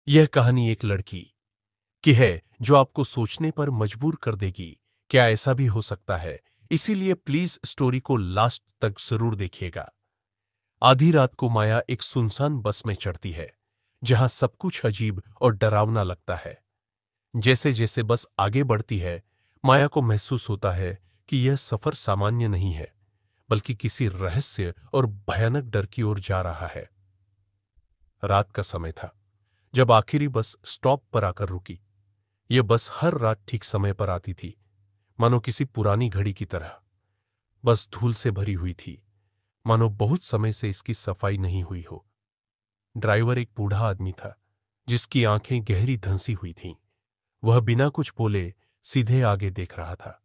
यह कहानी एक लड़की की है जो आपको सोचने पर मजबूर कर देगी। क्या ऐसा भी हो सकता है? इसीलिए प्लीज स्टोरी को लास्ट तक जरूर देखिएगा। आधी रात को माया एक सुनसान बस में चढ़ती है जहां सब कुछ अजीब और डरावना लगता है। जैसे जैसे बस आगे बढ़ती है, माया को महसूस होता है कि यह सफर सामान्य नहीं है, बल्कि किसी रहस्य और भयानक डर की ओर जा रहा है। रात का समय था जब आखिरी बस स्टॉप पर आकर रुकी। यह बस हर रात ठीक समय पर आती थी, मानो किसी पुरानी घड़ी की तरह। बस धूल से भरी हुई थी, मानो बहुत समय से इसकी सफाई नहीं हुई हो। ड्राइवर एक बूढ़ा आदमी था जिसकी आंखें गहरी धंसी हुई थीं। वह बिना कुछ बोले सीधे आगे देख रहा था।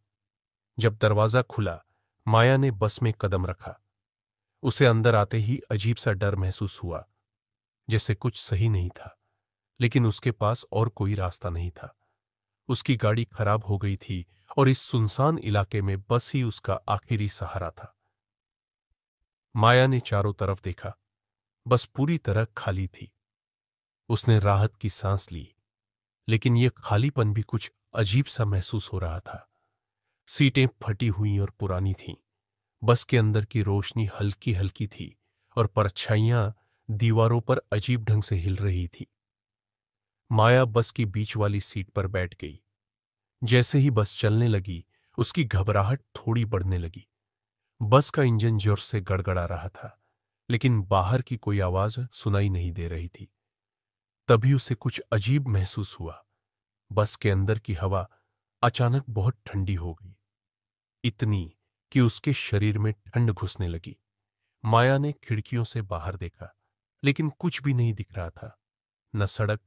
जब दरवाजा खुला, माया ने बस में कदम रखा। उसे अंदर आते ही अजीब सा डर महसूस हुआ, जैसे कुछ सही नहीं था। लेकिन उसके पास और कोई रास्ता नहीं था। उसकी गाड़ी खराब हो गई थी और इस सुनसान इलाके में बस ही उसका आखिरी सहारा था। माया ने चारों तरफ देखा, बस पूरी तरह खाली थी। उसने राहत की सांस ली, लेकिन यह खालीपन भी कुछ अजीब सा महसूस हो रहा था। सीटें फटी हुई और पुरानी थीं। बस के अंदर की रोशनी हल्की हल्की थी और परछाइयां दीवारों पर अजीब ढंग से हिल रही थी। माया बस की बीच वाली सीट पर बैठ गई। जैसे ही बस चलने लगी, उसकी घबराहट थोड़ी बढ़ने लगी। बस का इंजन जोर से गड़गड़ा रहा था, लेकिन बाहर की कोई आवाज सुनाई नहीं दे रही थी। तभी उसे कुछ अजीब महसूस हुआ। बस के अंदर की हवा अचानक बहुत ठंडी हो गई, इतनी कि उसके शरीर में ठंड घुसने लगी। माया ने खिड़कियों से बाहर देखा, लेकिन कुछ भी नहीं दिख रहा था। न सड़क,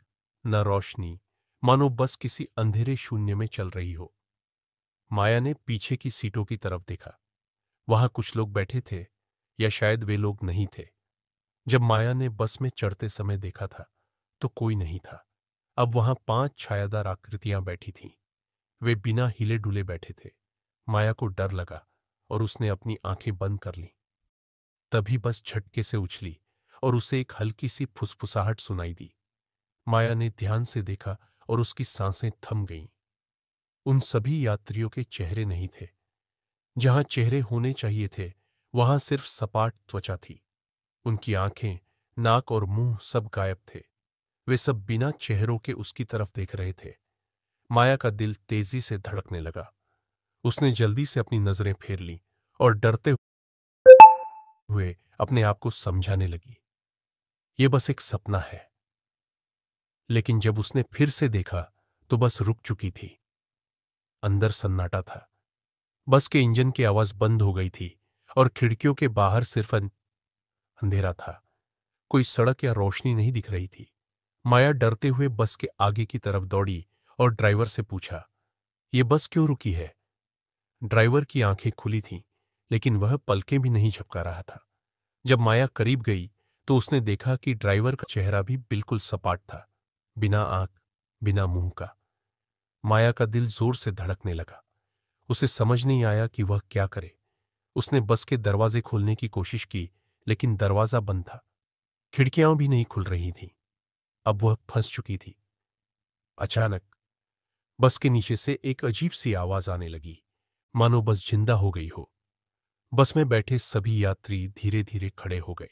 न रोशनी, मानो बस किसी अंधेरे शून्य में चल रही हो। माया ने पीछे की सीटों की तरफ देखा। वहां कुछ लोग बैठे थे, या शायद वे लोग नहीं थे। जब माया ने बस में चढ़ते समय देखा था, तो कोई नहीं था। अब वहां 5 छायादार आकृतियां बैठी थीं। वे बिना हिले डुले बैठे थे। माया को डर लगा और उसने अपनी आंखें बंद कर लीं। तभी बस झटके से उछली और उसे एक हल्की सी फुसफुसाहट सुनाई दी। माया ने ध्यान से देखा और उसकी सांसें थम गईं। उन सभी यात्रियों के चेहरे नहीं थे। जहां चेहरे होने चाहिए थे, वहां सिर्फ सपाट त्वचा थी। उनकी आंखें, नाक और मुंह सब गायब थे। वे सब बिना चेहरों के उसकी तरफ देख रहे थे। माया का दिल तेजी से धड़कने लगा। उसने जल्दी से अपनी नजरें फेर लीं और डरते हुए अपने आप को समझाने लगी, ये बस एक सपना है। लेकिन जब उसने फिर से देखा, तो बस रुक चुकी थी। अंदर सन्नाटा था। बस के इंजन की आवाज बंद हो गई थी और खिड़कियों के बाहर सिर्फ अंधेरा था। कोई सड़क या रोशनी नहीं दिख रही थी। माया डरते हुए बस के आगे की तरफ दौड़ी और ड्राइवर से पूछा, ये बस क्यों रुकी है? ड्राइवर की आंखें खुली थीं, लेकिन वह पलकें भी नहीं झपका रहा था। जब माया करीब गई, तो उसने देखा कि ड्राइवर का चेहरा भी बिल्कुल सपाट था, बिना आंख, बिना मुंह का। माया का दिल जोर से धड़कने लगा। उसे समझ नहीं आया कि वह क्या करे। उसने बस के दरवाजे खोलने की कोशिश की, लेकिन दरवाजा बंद था। खिड़कियां भी नहीं खुल रही थीं। अब वह फंस चुकी थी। अचानक बस के नीचे से एक अजीब सी आवाज आने लगी, मानो बस जिंदा हो गई हो। बस में बैठे सभी यात्री धीरे धीरे खड़े हो गए।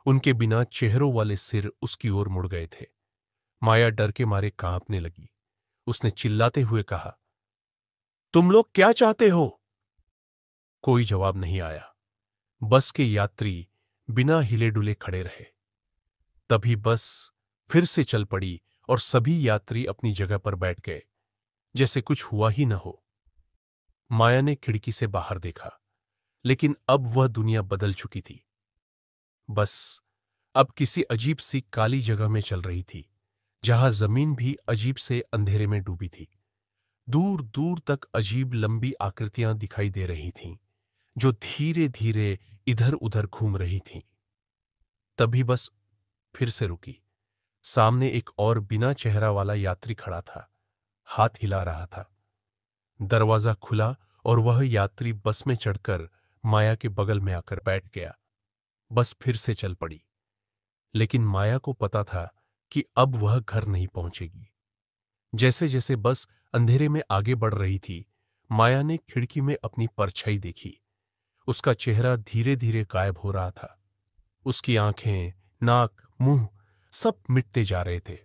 उनके बिना चेहरों वाले सिर उसकी ओर मुड़ गए थे। माया डर के मारे कांपने लगी। उसने चिल्लाते हुए कहा, तुम लोग क्या चाहते हो? कोई जवाब नहीं आया। बस के यात्री बिना हिले डुले खड़े रहे। तभी बस फिर से चल पड़ी और सभी यात्री अपनी जगह पर बैठ गए, जैसे कुछ हुआ ही न हो। माया ने खिड़की से बाहर देखा, लेकिन अब वह दुनिया बदल चुकी थी। बस अब किसी अजीब सी काली जगह में चल रही थी, जहां जमीन भी अजीब से अंधेरे में डूबी थी। दूर दूर तक अजीब लंबी आकृतियां दिखाई दे रही थीं, जो धीरे धीरे इधर उधर घूम रही थीं। तभी बस फिर से रुकी। सामने एक और बिना चेहरा वाला यात्री खड़ा था, हाथ हिला रहा था। दरवाजा खुला और वह यात्री बस में चढ़कर माया के बगल में आकर बैठ गया। बस फिर से चल पड़ी। लेकिन माया को पता था कि अब वह घर नहीं पहुंचेगी। जैसे जैसे बस अंधेरे में आगे बढ़ रही थी, माया ने खिड़की में अपनी परछाई देखी। उसका चेहरा धीरे धीरे गायब हो रहा था। उसकी आंखें, नाक, मुंह सब मिटते जा रहे थे।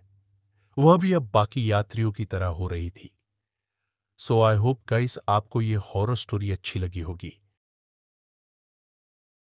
वह भी अब बाकी यात्रियों की तरह हो रही थी। सो आई होप गाइस आपको ये हॉरर स्टोरी अच्छी लगी होगी।